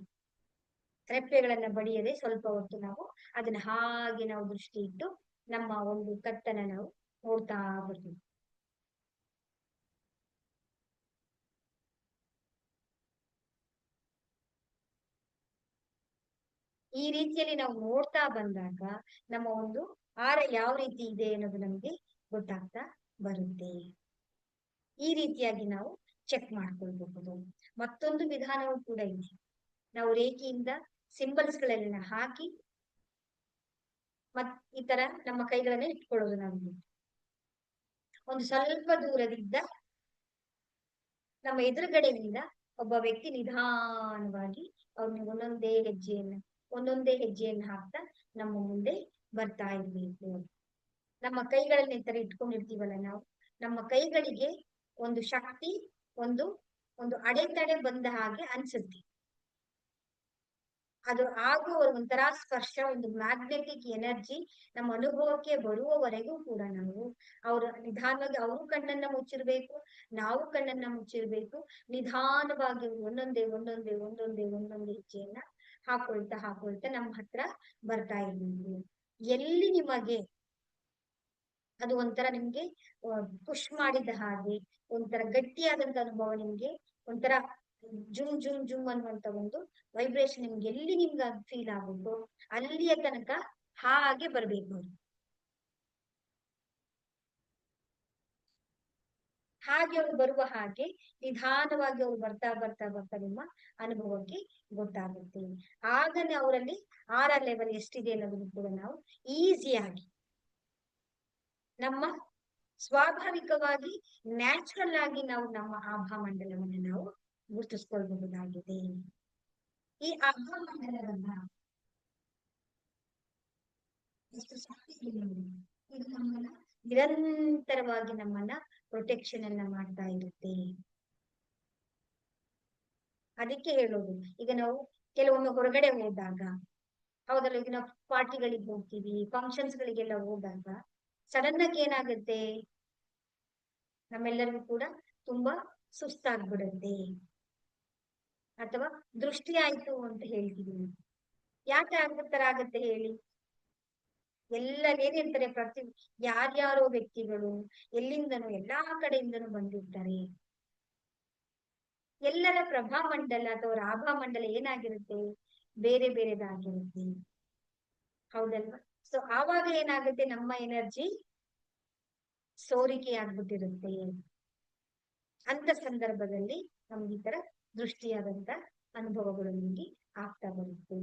ರೆಪ್ಪೆಗಳನ್ನ ಬಡಿಯದೆ ಸ್ವಲ್ಪ ಹೊತ್ತು ನಾವು ಅದನ್ನ ಹಾಗೆ ನಾವು ದೃಷ್ಟಿ ಇಟ್ಟು ನಮ್ಮ ಒಂದು ಕತ್ತನ್ನ ನಾವು ನೋಡ್ತಾ ಬರ್ತೀವಿ. ಈ ರೀತಿಯಲ್ಲಿ ನಾವು ನೋಡ್ತಾ ಬಂದಾಗ ನಮ್ಮ ಒಂದು ಆರ ಯಾವ ರೀತಿ ಇದೆ ಅನ್ನೋದು ನಮ್ಗೆ ಗೊತ್ತಾಗ್ತಾ ಬರುತ್ತೆ. ಈ ರೀತಿಯಾಗಿ ನಾವು ಚೆಕ್ ಮಾಡ್ಕೊಳ್ಬಹುದು. ಮತ್ತೊಂದು ವಿಧಾನವೂ ಕೂಡ ಇದೆ. ನಾವು ರೇಖೆಯಿಂದ ಸಿಂಬಲ್ಸ್ ಗಳನ್ನ ಹಾಕಿ ಈ ತರ ನಮ್ಮ ಕೈಗಳನ್ನ ಇಟ್ಕೊಳ್ಳೋದು. ನಮ್ಗೆ ಒಂದು ಸ್ವಲ್ಪ ದೂರದಿಂದ ನಮ್ಮ ಎದುರುಗಡೆಯಿಂದ ಒಬ್ಬ ವ್ಯಕ್ತಿ ನಿಧಾನವಾಗಿ ಅವ್ರನ್ನ ಒಂದೊಂದೇ ಹೆಜ್ಜೆಯನ್ನು ಹಾಕ್ತಾ ನಮ್ಮ ಮುಂದೆ ಬರ್ತಾ ಇರ್ಬೇಕು. ನಮ್ಮ ಕೈಗಳನ್ನ ಈ ತರ ಇಟ್ಕೊಂಡಿರ್ತೀವಲ್ಲ ನಾವು, ನಮ್ಮ ಕೈಗಳಿಗೆ ಒಂದು ಶಕ್ತಿ, ಒಂದು ಒಂದು ಅಡೆತಡೆ ಬಂದ ಹಾಗೆ ಅನ್ಸುತ್ತೆ. ಅದು ಆಗುವ ಒಂಥರ ಸ್ಪರ್ಶ, ಒಂದು ಮ್ಯಾಗ್ನೆಟಿಕ್ ಎನರ್ಜಿ ನಮ್ಮ ಅನುಭವಕ್ಕೆ ಬರುವವರೆಗೂ ಕೂಡ ನಾವು ನಿಧಾನವಾಗಿ ಅವರು ಕಣ್ಣನ್ನ ಮುಚ್ಚಿರ್ಬೇಕು, ನಾವು ಕಣ್ಣನ್ನ ಮುಚ್ಚಿರ್ಬೇಕು. ನಿಧಾನವಾಗಿ ಒಂದೊಂದೇ ಹೆಜ್ಜೆಯನ್ನ ಹಾಕೊಳ್ತಾ ನಮ್ಮ ಹತ್ರ ಬರ್ತಾ ಇರ್ಬೇಕು. ಎಲ್ಲಿ ನಿಮಗೆ ಅದು ಒಂಥರ ನಿಮ್ಗೆ ಪುಷ್ ಮಾಡಿದ ಹಾಗೆ ಒಂಥರ ಗಟ್ಟಿಯಾದಂತ ಅನುಭವ, ನಿಮ್ಗೆ ಒಂಥರ ಜುಮ್ ಅನ್ನುವಂತ ಒಂದು ವೈಬ್ರೇಷನ್ ನಿಮ್ಗೆ ಎಲ್ಲಿ ನಿಮ್ಗೆ ಫೀಲ್ ಆಗುತ್ತೋ ಅಲ್ಲಿಯ ತನಕ ಹಾಗೆ ಬರ್ಬೇಕು. ಹಾಗೆ ಅವ್ರು ಬರುವ ಹಾಗೆ ನಿಧಾನವಾಗಿ ಅವ್ರು ಬರ್ತಾ ನಿಮ್ಮ ಅನುಭವಕ್ಕೆ ಗೊತ್ತಾಗುತ್ತೆ. ಆಗನೇ ಅವರಲ್ಲಿ ಆರ ಲೆವೆಲ್ ಎಷ್ಟಿದೆ ಅನ್ನೋದನ್ನು ಕೂಡ ನಾವು ಈಸಿಯಾಗಿ ನಮ್ಮ ಸ್ವಾಭಾವಿಕವಾಗಿ ನ್ಯಾಚುರಲ್ ಆಗಿ ನಾವು ನಮ್ಮ ಆಭಾ ಮಂಡಲವನ್ನು ನಾವು ಗುರುತಿಸ್ಕೊಳ್ಬಹುದಾಗಿದೆ. ಈ ಆಭಾ ಮಂಡಲವನ್ನ ಎಷ್ಟು ಶಕ್ತಿ ಇದು ನಮ್ಮನ್ನ ನಿರಂತರವಾಗಿ ನಮ್ಮನ್ನ ಪ್ರೊಟೆಕ್ಷನ್ ಅನ್ನ ಮಾಡ್ತಾ ಇರುತ್ತೆ. ಅದಕ್ಕೆ ಹೇಳೋದು, ಈಗ ನಾವು ಕೆಲವೊಮ್ಮೆ ಹೊರಗಡೆ ಹೋದಾಗ, ಹೌದಲ್ಲ, ಈಗ ನಾವು ಪಾರ್ಟಿಗಳಿಗೆ ಹೋಗ್ತೀವಿ, ಫಂಕ್ಷನ್ಸ್ ಗಳಿಗೆಲ್ಲ ಹೋದಾಗ ಸಡನ್ ಆಗಿ ಏನಾಗುತ್ತೆ, ನಮ್ಮೆಲ್ಲರಿಗೂ ಕೂಡ ತುಂಬಾ ಸುಸ್ತಾಗ್ಬಿಡುತ್ತೆ. ಅಥವಾ ದೃಷ್ಟಿ ಆಯ್ತು ಅಂತ ಹೇಳ್ತೀವಿ. ಯಾಕೆ ತರ ಆಗತ್ತೆ ಹೇಳಿ? ಏನಿರ್ತಾರೆ, ಯಾರ್ಯಾರೋ ವ್ಯಕ್ತಿಗಳು ಎಲ್ಲಿಂದನೂ ಎಲ್ಲಾ ಕಡೆಯಿಂದನೂ ಬಂದಿರ್ತಾರೆ. ಎಲ್ಲರ ಪ್ರಭಾಮಂಡಲ ಅಥವಾ ರಾಭಾಮಂಡಲ ಏನಾಗಿರುತ್ತೆ? ಬೇರೆ ಬೇರೆದಾಗಿರುತ್ತೆ, ಹೌದಲ್ವಾ? ಸೊ ಆವಾಗ ಏನಾಗುತ್ತೆ, ನಮ್ಮ ಎನರ್ಜಿ ಸೋರಿಕೆ ಆಗ್ಬಿಟ್ಟಿರುತ್ತೆ. ಅಂತ ಸಂದರ್ಭದಲ್ಲಿ ನಮ್ಗೆ ಈ ತರ ದೃಷ್ಟಿಯಾದಂತ ಅನುಭವಗಳು ನಿಮಗೆ ಆಗ್ತಾ ಬರುತ್ತೆ.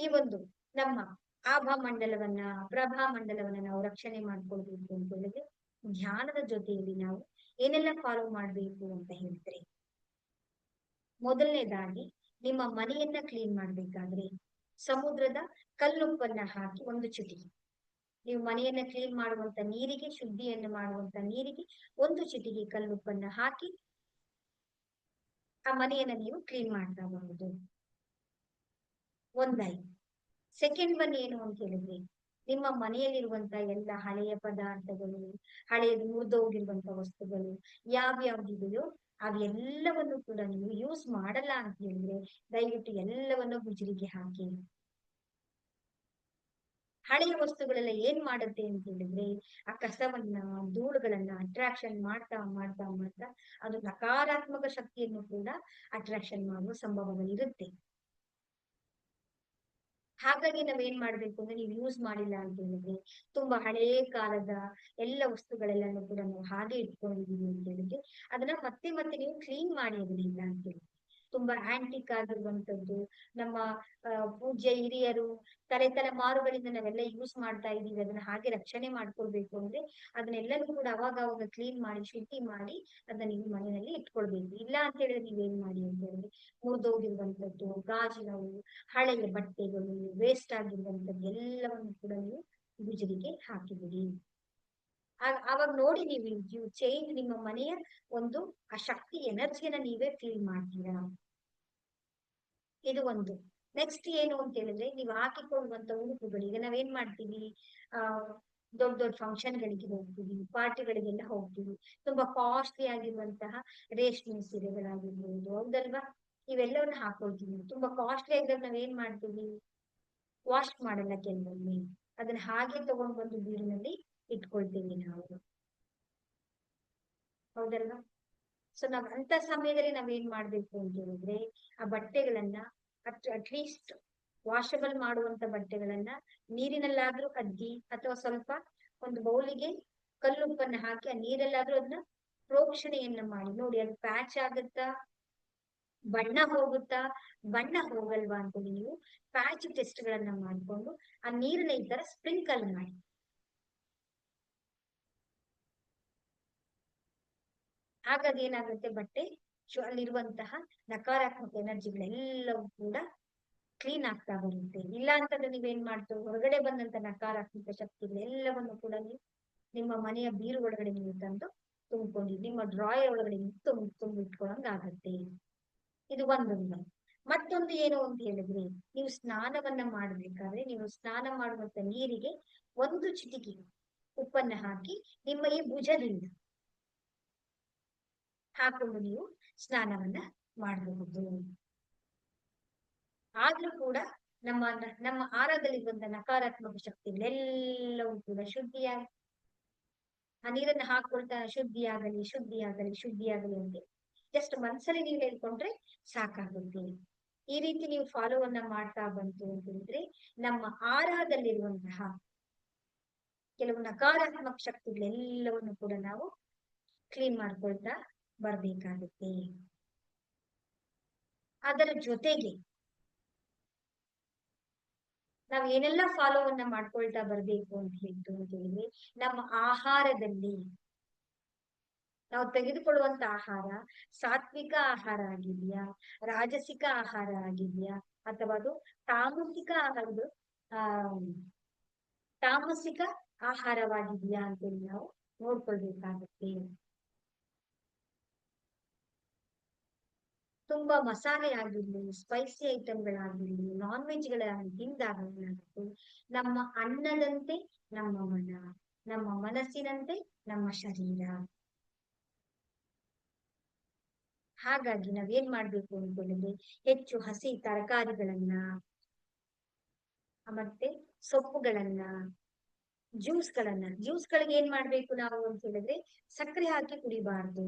ಈ ಒಂದು ನಮ್ಮ ಆಭಾ ಮಂಡಲವನ್ನ, ಪ್ರಭಾ ಮಂಡಲವನ್ನ ನಾವು ರಕ್ಷಣೆ ಮಾಡ್ಕೊಳ್ಬೇಕು ಅಂತ ಹೇಳಿದ್ರೆ ಧ್ಯಾನದ ಜೊತೆಯಲ್ಲಿ ನಾವು ಏನೆಲ್ಲ ಫಾಲೋ ಮಾಡ್ಬೇಕು ಅಂತ ಹೇಳಿದ್ರೆ, ಮೊದಲನೇದಾಗಿ ನಿಮ್ಮ ಮನೆಯನ್ನ ಕ್ಲೀನ್ ಮಾಡ್ಬೇಕಾದ್ರೆ ಸಮುದ್ರದ ಕಲ್ಲುಪ್ಪನ್ನ ಹಾಕಿ ಒಂದು ಚಿಟಿಕೆ, ನೀವು ಮನೆಯನ್ನ ಕ್ಲೀನ್ ಮಾಡುವಂತ ನೀರಿಗೆ, ಶುದ್ಧಿಯನ್ನು ಮಾಡುವಂತ ನೀರಿಗೆ ಒಂದು ಚಿಟಿಕೆ ಕಲ್ಲುಪ್ಪನ್ನ ಹಾಕಿ ಆ ಮನೆಯನ್ನ ನೀವು ಕ್ಲೀನ್ ಮಾಡ್ತಾ ಬರುವುದು ಒಂದಾಯ್ತು. ಸೆಕೆಂಡ್ ಒನ್ ಏನು ಅಂತ ಹೇಳಿದ್ರೆ, ನಿಮ್ಮ ಮನೆಯಲ್ಲಿರುವಂತ ಎಲ್ಲ ಹಳೆಯ ಪದಾರ್ಥಗಳು, ಹಳೆಯದು ಮುರಿದೋಗಿರುವಂತ ವಸ್ತುಗಳು ಯಾವ್ಯಾವ್ದಿದೆಯೋ ಅವೆಲ್ಲವನ್ನು ಕೂಡ ನೀವು ಯೂಸ್ ಮಾಡಲ್ಲ ಅಂತ ಹೇಳಿದ್ರೆ ದಯವಿಟ್ಟು ಎಲ್ಲವನ್ನು ಗುಜರಿಗೆ ಹಾಕಿ. ಹಳೆಯ ವಸ್ತುಗಳೆಲ್ಲ ಏನ್ ಮಾಡುತ್ತೆ ಅಂತ ಹೇಳಿದ್ರೆ ಆ ಕಸವನ್ನ, ಧೂಳುಗಳನ್ನ ಅಟ್ರಾಕ್ಷನ್ ಮಾಡ್ತಾ ಮಾಡ್ತಾ ಮಾಡ್ತಾ ಅದು ನಕಾರಾತ್ಮಕ ಶಕ್ತಿಯನ್ನು ಕೂಡ ಅಟ್ರಾಕ್ಷನ್ ಮಾಡುವ ಸಂಭವಗಳಿರುತ್ತೆ. ಹಾಗಾಗಿ ನಾವೇನ್ ಮಾಡ್ಬೇಕು ಅಂದ್ರೆ, ನೀವು ಯೂಸ್ ಮಾಡಿಲ್ಲ ಅಂತ ಹೇಳಿದ್ರೆ, ತುಂಬಾ ಹಳೇ ಕಾಲದ ಎಲ್ಲ ವಸ್ತುಗಳೆಲ್ಲನೂ ಕೂಡ ನಾವು ಹಾಗೆ ಇಟ್ಕೊಂಡಿದೀವಿ ಅಂತ ಹೇಳಿದ್ರೆ ಅದನ್ನ ಮತ್ತೆ ಮತ್ತೆ ನೀವು ಕ್ಲೀನ್ ಮಾಡಿ ಅದರಿಂದ ಅಂತ ಹೇಳಿ, ತುಂಬಾ ಆಂಟಿಕ್ ಆಗಿರುವಂತದ್ದು, ನಮ್ಮ ಪೂಜ್ಯ ಹಿರಿಯರು ತಲೆಮಾರುಗಳಿಂದ ನಾವೆಲ್ಲ ಯೂಸ್ ಮಾಡ್ತಾ ಇದೀವಿ, ಅದನ್ನ ಹಾಗೆ ರಕ್ಷಣೆ ಮಾಡ್ಕೊಳ್ಬೇಕು ಅಂದ್ರೆ ಅದನ್ನೆಲ್ಲನೂ ಕೂಡ ಅವಾಗ ಅವಾಗ ಕ್ಲೀನ್ ಮಾಡಿ ಶುದ್ಧಿ ಮಾಡಿ ಅದನ್ನ ನೀವು ಮನೆಯಲ್ಲಿ ಇಟ್ಕೊಳ್ಬೇಕು. ಇಲ್ಲ ಅಂತ ಹೇಳಿದ್ರೆ ನೀವೇನ್ ಮಾಡಿ ಅಂತ ಹೇಳಿದ್ರೆ, ಮುರಿದೋಗಿರುವಂತದ್ದು, ಗಾಜಿನವು, ಹಳೆಯ ಬಟ್ಟೆಗಳು, ವೇಸ್ಟ್ ಆಗಿರುವಂತದ್ದು ಎಲ್ಲವನ್ನು ಕೂಡ ನೀವು ಗುಜರಿಗೆ ಹಾಕಿಬಿಡಿ. ಅವಾಗ ನೋಡಿ ನೀವು ಚೇಂಜ್, ನಿಮ್ಮ ಮನೆಯ ಒಂದು ಆ ಶಕ್ತಿ ಎನರ್ಜಿಯನ್ನ ನೀವೇ ಫೀಲ್ ಮಾಡ್ತೀರಾ. ಇದು ಒಂದು. ನೆಕ್ಸ್ಟ್ ಏನು ಅಂತ ಹೇಳಿದ್ರೆ, ನೀವು ಹಾಕಿಕೊಳ್ಳುವಂತ ಉಡುಪುಗಳು, ಈಗ ನಾವೇನ್ ಮಾಡ್ತೀವಿ, ದೊಡ್ಡ ದೊಡ್ಡ ಫಂಕ್ಷನ್ ಗಳಿಗೆ ಹೋಗ್ತೀವಿ, ಪಾರ್ಟಿಗಳಿಗೆಲ್ಲ ಹೋಗ್ತೀವಿ, ತುಂಬಾ ಕಾಸ್ಟ್ಲಿ ಆಗಿರುವಂತಹ ರೇಷ್ಮೆ ಸೀರೆಗಳಾಗಿರ್ಬೋದು, ಹೌದಲ್ವಾ? ಇವೆಲ್ಲವನ್ನ ಹಾಕೊಳ್ತೀವಿ. ತುಂಬಾ ಕಾಸ್ಟ್ಲಿ ಆಗಿದ್ರೆ ನಾವೇನ್ ಮಾಡ್ತೀವಿ, ವಾಶ್ ಮಾಡಲ್ಲ ಕೆಲವೊಮ್ಮೆ, ಅದನ್ನ ಹಾಗೆ ತಗೊಂಡ್ ಬಂದು ಬೀರಿನಲ್ಲಿ ಇಟ್ಕೊಳ್ತೀವಿ ನಾವು, ಹೌದಲ್ವಾ? ಸೊ ನಾವ್ ಅಂತ ಸಮಯದಲ್ಲಿ ನಾವೇನ್ ಮಾಡ್ಬೇಕು ಅಂತ ಹೇಳಿದ್ರೆ, ಆ ಬಟ್ಟೆಗಳನ್ನ ಅಟ್ಲೀಸ್ಟ್ ವಾಷಬಲ್ ಮಾಡುವಂತ ಬಟ್ಟೆಗಳನ್ನ ನೀರಿನಲ್ಲಾದ್ರೂ ಅದ್ದಿ, ಅಥವಾ ಸ್ವಲ್ಪ ಒಂದು ಬೌಲಿಗೆ ಕಲ್ಲುಪ್ಪನ್ನ ಹಾಕಿ ಆ ನೀರಲ್ಲಾದ್ರೂ ಅದನ್ನ ಪ್ರೋಕ್ಷಣೆಯನ್ನ ಮಾಡಿ ನೋಡಿ, ಅದು ಪ್ಯಾಚ್ ಆಗುತ್ತಾ, ಬಣ್ಣ ಹೋಗುತ್ತಾ, ಬಣ್ಣ ಹೋಗಲ್ವಾ ಅಂತ ನೀವು ಪ್ಯಾಚ್ ಟೆಸ್ಟ್ ಗಳನ್ನ ಮಾಡಿಕೊಂಡು ಆ ನೀರನ್ನ ಈ ತರ ಸ್ಪ್ರಿಂಕಲ್ ಮಾಡಿ. ಹಾಗಾಗಿ ಏನಾಗುತ್ತೆ, ಬಟ್ಟೆ ಅಲ್ಲಿರುವಂತಹ ನಕಾರಾತ್ಮಕ ಎನರ್ಜಿಗಳೆಲ್ಲವೂ ಕೂಡ ಕ್ಲೀನ್ ಆಗ್ತಾ ಬರುತ್ತೆ. ಇಲ್ಲ ಅಂತಂದ್ರೆ ನೀವೇನ್ ಮಾಡ್ತೀವಿ, ಹೊರಗಡೆ ಬಂದಂತ ನಕಾರಾತ್ಮಕ ಶಕ್ತಿಗಳೆಲ್ಲವನ್ನು ಕೂಡ ನೀವು ನಿಮ್ಮ ಮನೆಯ ಬೀರು ಒಳಗಡೆ ನೀವು ತಂದು ತುಂಬಿಕೊಂಡು ನಿಮ್ಮ ಡ್ರಾಯರ್ ಒಳಗಡೆ ತುಂಬಿಟ್ಕೊಳಂಗ್ ಆಗತ್ತೆ. ಇದು ಒಂದೊಂದು. ಮತ್ತೊಂದು ಏನು ಅಂತ ಹೇಳಿದ್ರೆ, ನೀವು ಸ್ನಾನವನ್ನ ಮಾಡ್ಬೇಕಾದ್ರೆ ನೀವು ಸ್ನಾನ ಮಾಡುವಂತ ನೀರಿಗೆ ಒಂದು ಚಿಟಿಕೆ ಉಪ್ಪನ್ನ ಹಾಕಿ ನಿಮ್ಮ ಈ ಭುಜದಿಂದ ಹಾಕೊಂಡು ನೀವು ಸ್ನಾನವನ್ನ ಮಾಡಬಹುದು. ಆದ್ರೂ ಕೂಡ ನಮ್ಮ ನಮ್ಮ ಆಹಾರದಲ್ಲಿ ಬಂದ ನಕಾರಾತ್ಮಕ ಶಕ್ತಿಗಳೆಲ್ಲವೂ ಕೂಡ ಶುದ್ಧಿಯಾಗಿ, ಆ ನೀರನ್ನ ಹಾಕೊಳ್ತಾ ಶುದ್ಧಿಯಾಗಲಿ ಶುದ್ಧಿಯಾಗಲಿ ಶುದ್ಧಿಯಾಗಲಿ ಅಂತ ಜಸ್ಟ್ ಮನ್ಸಲ್ಲಿ ನೀವು ಹೇಳ್ಕೊಂಡ್ರೆ ಸಾಕಾಗುತ್ತೆ. ಈ ರೀತಿ ನೀವು ಫಾಲೋವನ್ನ ಮಾಡ್ತಾ ಬಂತು ಅಂತ ಹೇಳಿದ್ರೆ, ನಮ್ಮ ಆಹಾರದಲ್ಲಿರುವಂತಹ ಕೆಲವು ನಕಾರಾತ್ಮಕ ಶಕ್ತಿಗಳೆಲ್ಲವನ್ನು ಕೂಡ ನಾವು ಕ್ಲೀನ್ ಮಾಡ್ಕೊಳ್ತಾ ಬರ್ಬೇಕಾಗುತ್ತೆ. ಅದರ ಜೊತೆಗೆ ನಾವ್ ಏನೆಲ್ಲ ಫಾಲೋವನ್ನ ಮಾಡ್ಕೊಳ್ತಾ ಬರ್ಬೇಕು ಅಂತ ಹೇಳಿದ್ರೆ, ನಮ್ಮ ಆಹಾರದಲ್ಲಿ ನಾವು ತೆಗೆದುಕೊಳ್ಳುವಂತ ಆಹಾರ ಸಾತ್ವಿಕ ಆಹಾರ ಆಗಿದ್ಯಾ, ರಾಜಸಿಕ ಆಹಾರ ಆಗಿದ್ಯಾ, ಅಥವಾ ಅದು ತಾಮಸಿಕ ಆಹಾರದು ತಾಮಸಿಕ ಆಹಾರವಾಗಿದೆಯಾ ಅಂತೇಳಿ ನಾವು ನೋಡ್ಕೊಳ್ಬೇಕಾಗುತ್ತೆ. ತುಂಬಾ ಮಸಾಲೆ ಆಗಿರ್ಲಿ, ಸ್ಪೈಸಿ ಐಟಮ್ಗಳಾಗಿರ್ಲಿ, ನಾನ್ ವೆಜ್ಗಳಾಗಿ ತಿಂದಾಗ ಏನಾಗುತ್ತೆ, ನಮ್ಮ ಅನ್ನದಂತೆ ನಮ್ಮ ಮನ, ನಮ್ಮ ಮನಸ್ಸಿನಂತೆ ನಮ್ಮ ಶರೀರ. ಹಾಗಾಗಿ ನಾವೇನ್ ಮಾಡ್ಬೇಕು ಅಂತ ಹೇಳಿದ್ರೆ ಹೆಚ್ಚು ಹಸಿ ತರಕಾರಿಗಳನ್ನ ಮತ್ತೆ ಸೊಪ್ಪುಗಳನ್ನ ಜ್ಯೂಸ್ಗಳಿಗೆ ಏನ್ ಮಾಡ್ಬೇಕು ನಾವು ಅಂತ ಹೇಳಿದ್ರೆ ಸಕ್ಕರೆ ಹಾಕಿ ಕುಡಿಬಾರ್ದು.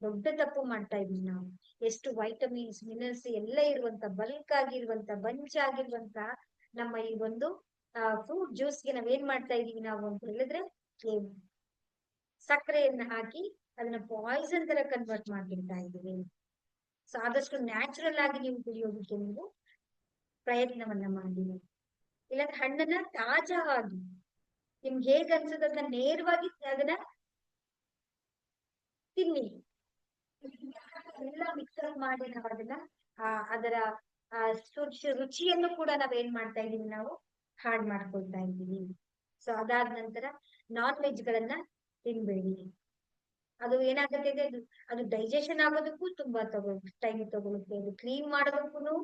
ದೊಡ್ಡ ತಪ್ಪು ಮಾಡ್ತಾ ಇದೀವಿ ನಾವು. ಎಷ್ಟು ವೈಟಮಿನ್ಸ್ ಮಿನರಲ್ಸ್ ಎಲ್ಲ ಇರುವಂತ ಬಲ್ಕ್ ಆಗಿರುವಂತ ಬಂಚ್ ಆಗಿರುವಂತ ನಮ್ಮ ಈ ಒಂದು ಫ್ರೂಟ್ ಜ್ಯೂಸ್ಗೆ ನಾವೇನ್ ಮಾಡ್ತಾ ಇದೀವಿ ನಾವು ಅಂತ ಹೇಳಿದ್ರೆ ಸಕ್ಕರೆಯನ್ನ ಹಾಕಿ ಅದನ್ನ ಪಾಯ್ಸನ್ ತರ ಕನ್ವರ್ಟ್ ಮಾಡ್ಬಿಡ್ತಾ ಇದೀವಿ. ಸೊ ಆದಷ್ಟು ನ್ಯಾಚುರಲ್ ಆಗಿ ನೀವು ಕುಡಿಯೋದಕ್ಕೆ ನೀವು ಪ್ರಯತ್ನವನ್ನ ಮಾಡಿ. ಇಲ್ಲಾಂದ್ರೆ ಹಣ್ಣನ್ನ ತಾಜಾವಾಗಿ ನಿಮ್ಗೆ ಹೇಗ್ ಅನ್ಸೋದನ್ನ ನೇರವಾಗಿ ಅದನ್ನ ತಿನ್ನಿ. ಎಲ್ಲ ಮಿಕ್ಸರ್ ಮಾಡಿ ನಾವು ಅದನ್ನ ಅದರ ರುಚಿಯನ್ನು ಕೂಡ ನಾವೇನ್ ಮಾಡ್ತಾ ಇದೀವಿ ನಾವು ಹಾಳು ಮಾಡ್ಕೊಳ್ತಾ ಇದ್ದೀವಿ. ಸೊ ಅದಾದ ನಂತರ ನಾನ್ ವೆಜ್ ಗಳನ್ನ ತಿನ್ಬೇಡಿ. ಅದು ಏನಾಗುತ್ತೆ ಅಂದ್ರೆ ಅದು ಡೈಜೆಷನ್ ಆಗೋದಕ್ಕೂ ತುಂಬಾ ಟೈಮ್ ತಗೊಳುತ್ತೆ. ಅದು ಕ್ಲೀನ್ ಮಾಡೋದಕ್ಕೂ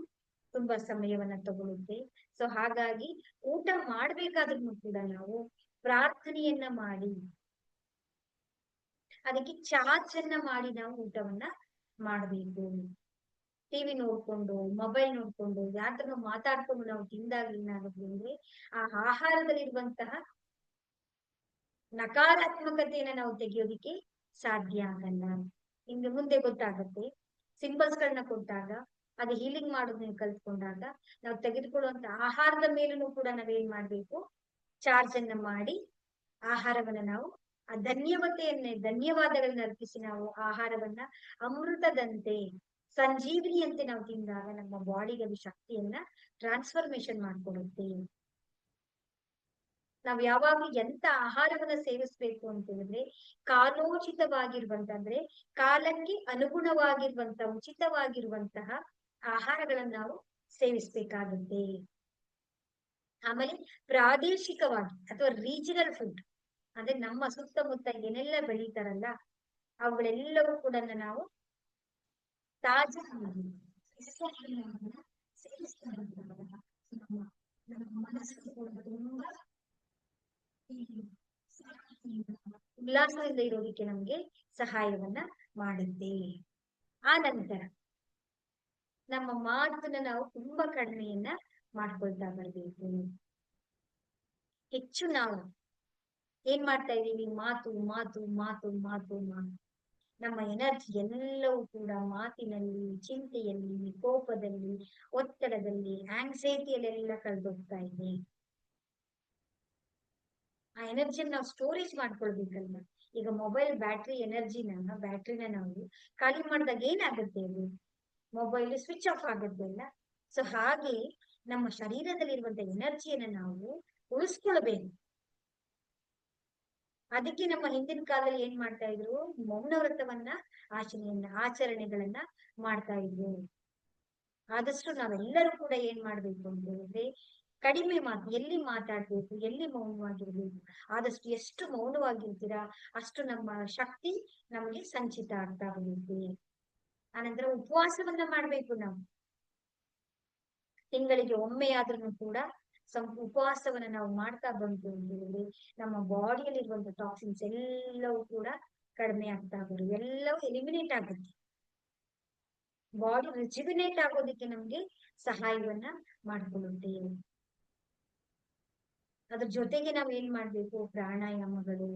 ತುಂಬಾ ಸಮಯವನ್ನ ತಗೊಳುತ್ತೆ. ಸೊ ಹಾಗಾಗಿ ಊಟ ಮಾಡ್ಬೇಕಾದ್ರೂ ಕೂಡ ನಾವು ಪ್ರಾರ್ಥನೆಯನ್ನ ಮಾಡಿ ಅದಕ್ಕೆ ಚಾರ್ಜನ್ನ ಮಾಡಿ ನಾವು ಊಟವನ್ನ ಮಾಡ್ಬೇಕು. ಟಿವಿ ನೋಡ್ಕೊಂಡು ಮೊಬೈಲ್ ನೋಡ್ಕೊಂಡು ಯಾತನ್ನು ಮಾತಾಡ್ಕೊಂಡು ನಾವು ತಿಂದಾಗ ಏನಾಗುತ್ತೆ ಅಂದ್ರೆ ಆ ಆಹಾರದಲ್ಲಿರುವಂತಹ ನಕಾರಾತ್ಮಕತೆಯನ್ನ ನಾವು ತೆಗೆಯೋದಿಕ್ಕೆ ಸಾಧ್ಯ ಆಗಲ್ಲ. ನಿಮ್ಗೆ ಮುಂದೆ ಗೊತ್ತಾಗುತ್ತೆ. ಸಿಂಬಲ್ಸ್ ಗಳನ್ನ ಕೊಟ್ಟಾಗ ಅದು ಹೀಲಿಂಗ್ ಮಾಡೋದನ್ನ ಕಲ್ತ್ಕೊಂಡಾಗ ನಾವು ತೆಗೆದುಕೊಳ್ಳುವಂತ ಆಹಾರದ ಮೇಲೂ ಕೂಡ ನಾವೇನ್ ಮಾಡ್ಬೇಕು ಚಾರ್ಜ್ ಅನ್ನ ಮಾಡಿ ಆಹಾರವನ್ನ ನಾವು ಆ ಧನ್ಯವಾದಗಳನ್ನ ಅರ್ಪಿಸಿ ನಾವು ಆಹಾರವನ್ನ ಅಮೃತದಂತೆ ಸಂಜೀವಿನಿಯಂತೆ ನಾವು ತಿಂದಾಗ ನಮ್ಮ ಬಾಡಿಗೆ ಅದು ಶಕ್ತಿಯನ್ನ ಟ್ರಾನ್ಸ್ಫಾರ್ಮೇಶನ್ ಮಾಡ್ಕೊಡುತ್ತೆ. ನಾವ್ ಯಾವಾಗ್ಲೂ ಎಂತ ಆಹಾರವನ್ನ ಸೇವಿಸ್ಬೇಕು ಅಂತ ಹೇಳಿದ್ರೆ ಕಾಲೋಚಿತವಾಗಿರುವಂತಂದ್ರೆ ಕಾಲಕ್ಕೆ ಅನುಗುಣವಾಗಿರುವಂತ ಉಚಿತವಾಗಿರುವಂತಹ ಆಹಾರಗಳನ್ನ ನಾವು ಸೇವಿಸ್ಬೇಕಾಗುತ್ತೆ. ಆಮೇಲೆ ಪ್ರಾದೇಶಿಕವಾಗಿ ಅಥವಾ ರೀಜನಲ್ ಫುಡ್ ಅಂದ್ರೆ ನಮ್ಮ ಸುತ್ತಮುತ್ತ ಏನೆಲ್ಲ ಬೆಳೀತಾರಲ್ಲ ಅವುಗಳೆಲ್ಲವೂ ಕೂಡ ನಾವು ತಾಜಾ ಮನಸ್ಸು ಕೂಡ ತುಂಬಾ ಉಲ್ಲಾಸದಿಂದ ಇರೋದಕ್ಕೆ ನಮ್ಗೆ ಸಹಾಯವನ್ನ ಮಾಡುತ್ತೆ. ಆ ನಂತರ ನಮ್ಮ ಮಾತನ್ನ ನಾವು ತುಂಬಾ ಕಡಿಮೆಯನ್ನ ಮಾಡ್ಕೊಳ್ತಾ ಬರ್ಬೇಕು. ಹೆಚ್ಚು ನಾವು ಏನ್ ಮಾಡ್ತಾ ಇದೀವಿ ಮಾತು ಮಾತು ಮಾತು ಮಾತು ಮಾತು. ನಮ್ಮ ಎನರ್ಜಿ ಎಲ್ಲವೂ ಕೂಡ ಮಾತಿನಲ್ಲಿ, ಚಿಂತೆಯಲ್ಲಿ, ಕೋಪದಲ್ಲಿ, ಒತ್ತಡದಲ್ಲಿ, ಆಂಗ್ಸೈಟಿಯಲ್ಲೆಲ್ಲ ಕಳೆದೋಗ್ತಾ ಇದೆ. ಆ ಎನರ್ಜಿನ ನಾವು ಸ್ಟೋರೇಜ್ ಮಾಡ್ಕೊಳ್ಬೇಕಲ್ವ. ಈಗ ಮೊಬೈಲ್ ಬ್ಯಾಟ್ರಿನ ನಾವು ಖಾಲಿ ಮಾಡಿದಾಗ ಏನಾಗುತ್ತೆ ಅದು ಮೊಬೈಲ್ ಸ್ವಿಚ್ ಆಫ್ ಆಗುತ್ತೆ ಅಲ್ಲ. ಸೊ ಹಾಗೆ ನಮ್ಮ ಶರೀರದಲ್ಲಿರುವಂತ ಎನರ್ಜಿಯನ್ನ ನಾವು ಉಳಿಸ್ಕೊಳ್ಬೇಕು. ಅದಕ್ಕೆ ನಮ್ಮ ಹಿಂದಿನ ಕಾಲದಲ್ಲಿ ಏನ್ ಮಾಡ್ತಾ ಇದ್ರು ಮೌನ ವ್ರತವನ್ನ ಆಚರಣೆಗಳನ್ನ ಮಾಡ್ತಾ ಇದ್ರು. ಆದಷ್ಟು ನಾವೆಲ್ಲರೂ ಕೂಡ ಏನ್ ಮಾಡ್ಬೇಕು ಅಂತ ಹೇಳಿದ್ರೆ ಕಡಿಮೆ ಮಾತು, ಎಲ್ಲಿ ಮಾತಾಡ್ಬೇಕು, ಎಲ್ಲಿ ಮೌನವಾಗಿರ್ಬೇಕು. ಆದಷ್ಟು ಎಷ್ಟು ಮೌನವಾಗಿರ್ತೀರಾ ಅಷ್ಟು ನಮ್ಮ ಶಕ್ತಿ ನಮಗೆ ಸಂಚಿತ ಆಗ್ತಾ ಹೋಗುತ್ತೆ. ಆನಂತರ ಉಪವಾಸವನ್ನ ಮಾಡ್ಬೇಕು. ನಾವು ತಿಂಗಳಿಗೆ ಒಮ್ಮೆ ಆದ್ರೂ ಕೂಡ ಉಪವಾಸವನ್ನ ನಾವು ಮಾಡ್ತಾ ಬಂತು ಅಂತ ಹೇಳಿದ್ರೆ ನಮ್ಮ ಬಾಡಿಯಲ್ಲಿರುವಂತ ಟಾಕ್ಸಿನ್ಸ್ ಎಲ್ಲವೂ ಕೂಡ ಕಡಿಮೆ ಆಗ್ತಾ ಬರುತ್ತೆ. ಎಲ್ಲವೂ ಎಲಿಮಿನೇಟ್ ಆಗುತ್ತೆ. ಬಾಡಿ ರಿಜಿವಿನೇಟ್ ಆಗೋದಕ್ಕೆ ನಮ್ಗೆ ಸಹಾಯವನ್ನ ಮಾಡ್ಕೊಳ್ಳುತ್ತೆ. ಅದ್ರ ಜೊತೆಗೆ ನಾವ್ ಏನ್ ಮಾಡ್ಬೇಕು ಪ್ರಾಣಾಯಾಮಗಳು,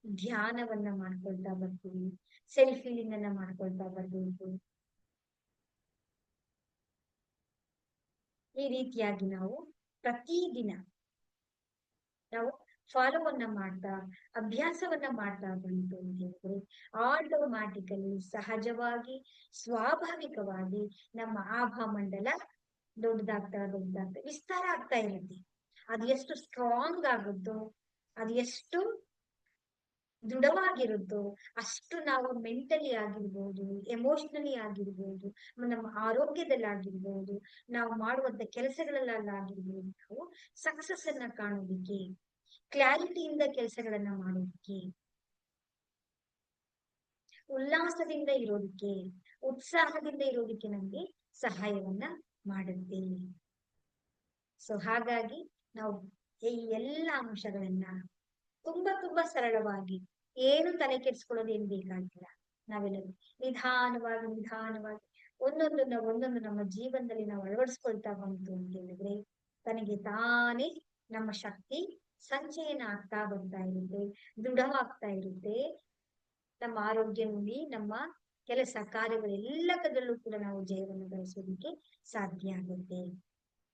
ಧ್ಯಾನವನ್ನ ಮಾಡ್ಕೊಳ್ತಾ ಬರ್ತೀವಿ, ಸೆಲ್ಫ್ ಹೀಲಿಂಗ್ ಅನ್ನ ಮಾಡ್ಕೊಳ್ತಾ ಬರ್ಬೇಕು. ಈ ರೀತಿಯಾಗಿ ನಾವು ಪ್ರತಿದಿನ ನಾವು ಫಾಲೋವನ್ನ ಮಾಡ್ತಾ ಅಭ್ಯಾಸವನ್ನ ಮಾಡ್ತಾ ಬಂತು ಅಂತ ಹೇಳಿದ್ರೆ ಆಟೋಮ್ಯಾಟಿಕಲಿ ಸಹಜವಾಗಿ ಸ್ವಾಭಾವಿಕವಾಗಿ ನಮ್ಮ ಆಭಾಮಂಡಲ ದೊಡ್ಡದಾಗ್ತಾ ವಿಸ್ತಾರ ಆಗ್ತಾ ಇರುತ್ತೆ. ಅದು ಎಷ್ಟು ಸ್ಟ್ರಾಂಗ್ ಆಗುತ್ತೋ, ಅದು ಎಷ್ಟು ದೃಢವಾಗಿರುತ್ತೋ ಅಷ್ಟು ನಾವು ಮೆಂಟಲಿ ಆಗಿರ್ಬೋದು, ಎಮೋಷನಲಿ ಆಗಿರ್ಬೋದು, ನಮ್ಮ ಆರೋಗ್ಯದಲ್ಲಾಗಿರ್ಬೋದು, ನಾವು ಮಾಡುವಂತ ಕೆಲಸಗಳಲ್ಲಾಗಿರ್ಬೋದು ನಾವು ಸಕ್ಸಸ್ ಅನ್ನ ಕಾಣೋದಿಕ್ಕೆ, ಕ್ಲಾರಿಟಿಯಿಂದ ಕೆಲಸಗಳನ್ನ ಮಾಡೋದಿಕ್ಕೆ, ಉಲ್ಲಾಸದಿಂದ ಇರೋದಿಕ್ಕೆ, ಉತ್ಸಾಹದಿಂದ ಇರೋದಿಕ್ಕೆ ನಮ್ಗೆ ಸಹಾಯವನ್ನ ಮಾಡುತ್ತೆ. ಸೊ ಹಾಗಾಗಿ ನಾವು ಈ ಎಲ್ಲ ಅಂಶಗಳನ್ನ ತುಂಬಾ ತುಂಬಾ ಸರಳವಾಗಿ ಏನು ತಲೆ ಕೆಡಿಸ್ಕೊಳ್ಳೋದು ಏನ್ ಬೇಕಾಗಿಲ್ಲ. ನಾವೆಲ್ಲರೂ ನಿಧಾನವಾಗಿ ನಿಧಾನವಾಗಿ ಒಂದೊಂದು ನಮ್ಮ ಜೀವನದಲ್ಲಿ ನಾವು ಅಳವಡಿಸ್ಕೊಳ್ತಾ ಬಂತು ಅಂತ ಹೇಳಿದ್ರೆ ತನಗೆ ತಾನೇ ನಮ್ಮ ಶಕ್ತಿ ಸಂಚಯನ ಆಗ್ತಾ ಬರ್ತಾ ಇರುತ್ತೆ, ದೃಢವಾಗ್ತಾ ಇರುತ್ತೆ. ನಮ್ಮ ಆರೋಗ್ಯದಲ್ಲಿ ನಮ್ಮ ಕೆಲಸ ಕಾರ್ಯಗಳೆಲ್ಲದರಲ್ಲೂ ಕೂಡ ನಾವು ಜಯವನ್ನು ಗಳಿಸೋದಕ್ಕೆ ಸಾಧ್ಯ ಆಗುತ್ತೆ.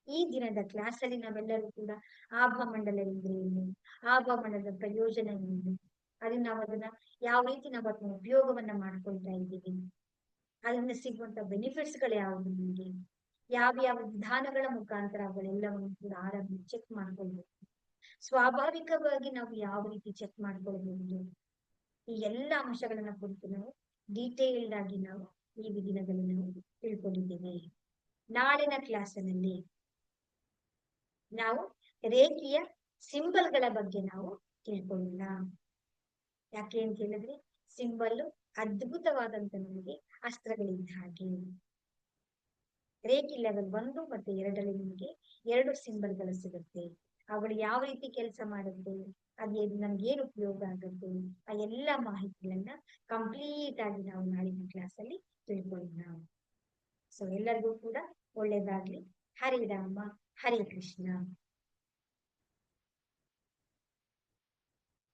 ಈ ದಿನದ ಕ್ಲಾಸ್ ಅಲ್ಲಿ ನಾವೆಲ್ಲರೂ ಕೂಡ ಆಭಾಮಂಡಲ ಅಂದ್ರೆ ಏನು, ಆಭಾಮಂಡಲದ ಪ್ರಯೋಜನ ಏನು, ಅದನ್ನ ನಾವು ಅದನ್ನ ಯಾವ ರೀತಿ ನಾವು ಅದನ್ನ ಉಪಯೋಗವನ್ನ ಮಾಡ್ಕೊಳ್ತಾ ಇದ್ದೀವಿ, ಅದರಿಂದ ಸಿಗುವಂತ ಬೆನಿಫಿಟ್ಸ್ ಗಳು ಯಾವುದು, ನಮಗೆ ಯಾವ ಯಾವ ವಿಧಾನಗಳ ಮುಖಾಂತರ ಅವುಗಳೆಲ್ಲವನ್ನು ಕೂಡ ಆರಾಮ ಚೆಕ್ ಮಾಡ್ಕೊಳ್ಬೇಕು, ಸ್ವಾಭಾವಿಕವಾಗಿ ನಾವು ಯಾವ ರೀತಿ ಚೆಕ್ ಮಾಡ್ಕೊಳ್ಬಹುದು, ಈ ಎಲ್ಲ ಅಂಶಗಳನ್ನ ಕುರಿತು ನಾವು ಡೀಟೇಲ್ಡ್ ಆಗಿ ನಾವು ಈ ದಿನದಲ್ಲಿ ನಾವು ತಿಳ್ಕೊಂಡಿದ್ದೇವೆ. ನಾಳಿನ ಕ್ಲಾಸಿನಲ್ಲಿ ನಾವು ರೇಖೆಯ ಸಿಂಬಲ್ಗಳ ಬಗ್ಗೆ ನಾವು ತಿಳ್ಕೊಳ್ಳೋಣ. ಯಾಕೆ ಅಂತ ಹೇಳಿದ್ರೆ ಸಿಂಬಲ್ ಅದ್ಭುತವಾದಂತ ನಮಗೆ ಅಸ್ತ್ರಗಳಿದ್ದ ಹಾಗೆ. ರೇಖೆ ಲೆವೆಲ್ 1 ಮತ್ತು 2ರಲ್ಲಿ ನಿಮಗೆ 2 ಸಿಂಬಲ್ಗಳು ಸಿಗುತ್ತೆ. ಅವುಗಳು ಯಾವ ರೀತಿ ಕೆಲಸ ಮಾಡುತ್ತೆ, ಅದೇ ನಮ್ಗೆ ಏನು ಉಪಯೋಗ ಆಗುತ್ತೆ, ಆ ಎಲ್ಲ ಮಾಹಿತಿಗಳನ್ನ ಕಂಪ್ಲೀಟ್ ಆಗಿ ನಾವು ನಾಳಿನ ಕ್ಲಾಸ್ ಅಲ್ಲಿ ತಿಳ್ಕೊಳ್ಳೋಣ. ಸೊ ಎಲ್ಲರಿಗೂ ಕೂಡ ಒಳ್ಳೇದಾಗ್ಲಿ. ಹರಿ ರಾಮ ಹರೇ ಕೃಷ್ಣ.